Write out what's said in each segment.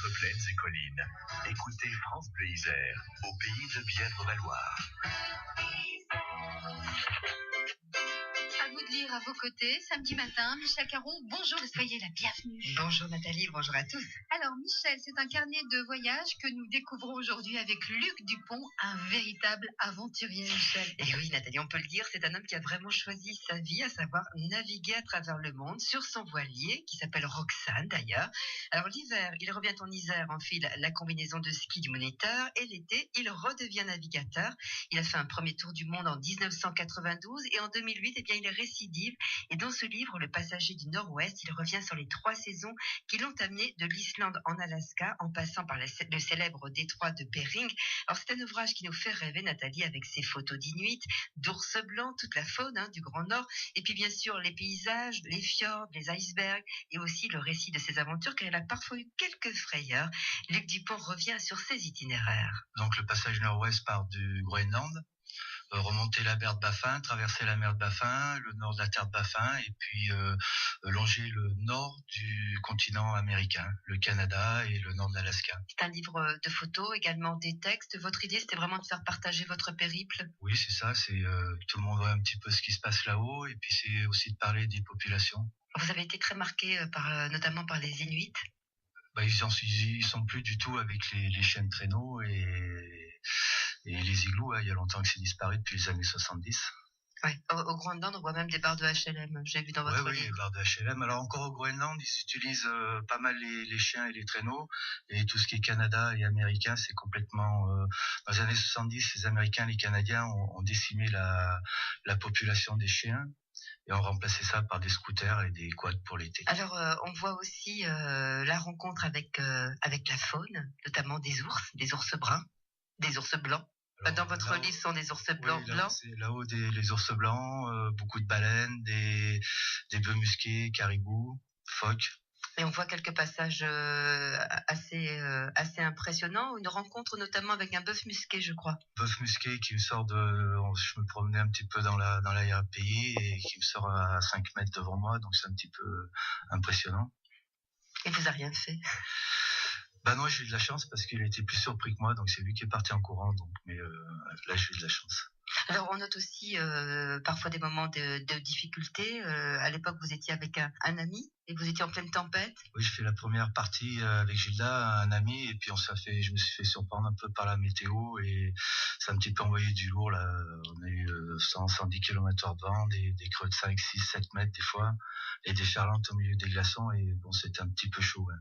entre plaines et collines. Écoutez France Bleu Isère, au pays de Bièvre-Valoir. À vous de lire à vos côtés, samedi matin, Michel Caron, bonjour et soyez la bienvenue. Bonjour Nathalie, bonjour à tous. Alors Michel, c'est un carnet de voyage que nous découvrons aujourd'hui avec Luc Dupont, un véritable aventurier, Michel. Et oui Nathalie, on peut le dire, c'est un homme qui a vraiment choisi sa vie, à savoir naviguer à travers le monde sur son voilier, qui s'appelle Roxane d'ailleurs. Alors l'hiver, il revient en Isère, enfile la combinaison de ski du moniteur, et l'été, il redevient navigateur. Il a fait un premier tour du monde en 1992 et en 2008, eh bien, il est récidive. Et dans ce livre, Le passager du Nord-Ouest, il revient sur les 3 saisons qui l'ont amené de l'Islande en Alaska, en passant par le célèbre détroit de Bering. Alors c'est un ouvrage qui nous fait rêver, Nathalie, avec ses photos d'Inuits, d'ours blancs, toute la faune du Grand Nord, et puis bien sûr les paysages, les fjords, les icebergs, et aussi le récit de ses aventures, car il a parfois eu quelques frayeurs. Luc Dupont revient sur ses itinéraires. Donc le passage Nord-Ouest part du Groenland, remonter la mer de Baffin, traverser la mer de Baffin, le nord de la terre de Baffin, et puis longer le nord du continent américain, le Canada et le nord de l'Alaska. C'est un livre de photos, également des textes. Votre idée, c'était vraiment de faire partager votre périple? Oui, c'est ça, c'est que tout le monde voit un petit peu ce qui se passe là-haut, et puis c'est aussi de parler des populations. Vous avez été très marqué notamment par les Inuits. Ils sont plus du tout avec les chiens de traîneau et les igloos. Il y a longtemps que c'est disparu, depuis les années 70. Ouais. Au Groenland, on voit même des barres de HLM. J'ai vu dans votre livre. Oui, les barres de HLM. Alors encore au Groenland, ils utilisent pas mal les chiens et les traîneaux. Et tout ce qui est Canada et américain, c'est complètement... dans les années 70, les Américains et les Canadiens ont décimé la population des chiens. Et on remplaçait ça par des scooters et des quads pour l'été. Alors, on voit aussi la rencontre avec la faune, notamment des ours bruns, des ours blancs. Alors, dans votre livre, ce sont des ours blancs. Oui, c'est là-haut les ours blancs, beaucoup de baleines, des bœufs musqués, caribous, phoques. Et on voit quelques passages assez impressionnants. Une rencontre notamment avec un bœuf musqué, je crois. Bœuf musqué qui me sort je me promenais un petit peu dans l'arrière-pays et qui me sort à 5 mètres devant moi, donc c'est un petit peu impressionnant. Et vous n'avez rien fait? Non, j'ai eu de la chance parce qu'il était plus surpris que moi, donc c'est lui qui est parti en courant, mais là j'ai eu de la chance. Alors on note aussi parfois des moments de difficulté. À l'époque, vous étiez avec un ami et vous étiez en pleine tempête. Oui, je fais la première partie avec Gilda, un ami, et puis je me suis fait surprendre un peu par la météo et ça a un petit peu envoyé du lourd là. On a eu 110 km/h de vent, des creux de 5, 6, 7 mètres des fois, et des charlentes au milieu des glaçons, et bon, c'était un petit peu chaud, un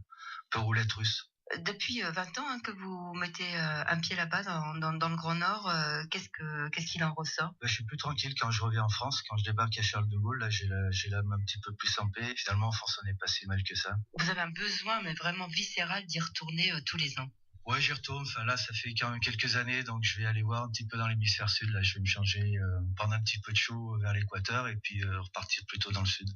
peu roulette russe. Depuis 20 ans que vous mettez un pied là-bas dans le Grand Nord, qu'est-ce qu'il en ressort? Je suis plus tranquille quand je reviens en France, quand je débarque à Charles de Gaulle. Là, j'ai l'âme un petit peu plus en paix. Finalement, en France, on n'est pas si mal que ça. Vous avez un besoin, mais vraiment viscéral, d'y retourner tous les ans? Ouais, j'y retourne. Enfin, là, ça fait quand même quelques années, donc je vais aller voir un petit peu dans l'hémisphère sud. Là, je vais me changer, prendre un petit peu de chaud vers l'équateur et puis repartir plutôt dans le sud,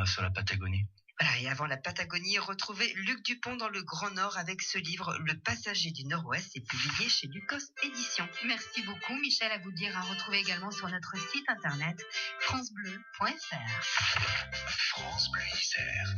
sur la Patagonie. Voilà, et avant la Patagonie, retrouvez Luc Dupont dans le Grand Nord avec ce livre, Le passager du Nord-Ouest, et publié chez Lucos Éditions. Merci beaucoup, Michel. À vous de lire, à retrouver également sur notre site internet francebleu.fr. France Bleu Isère.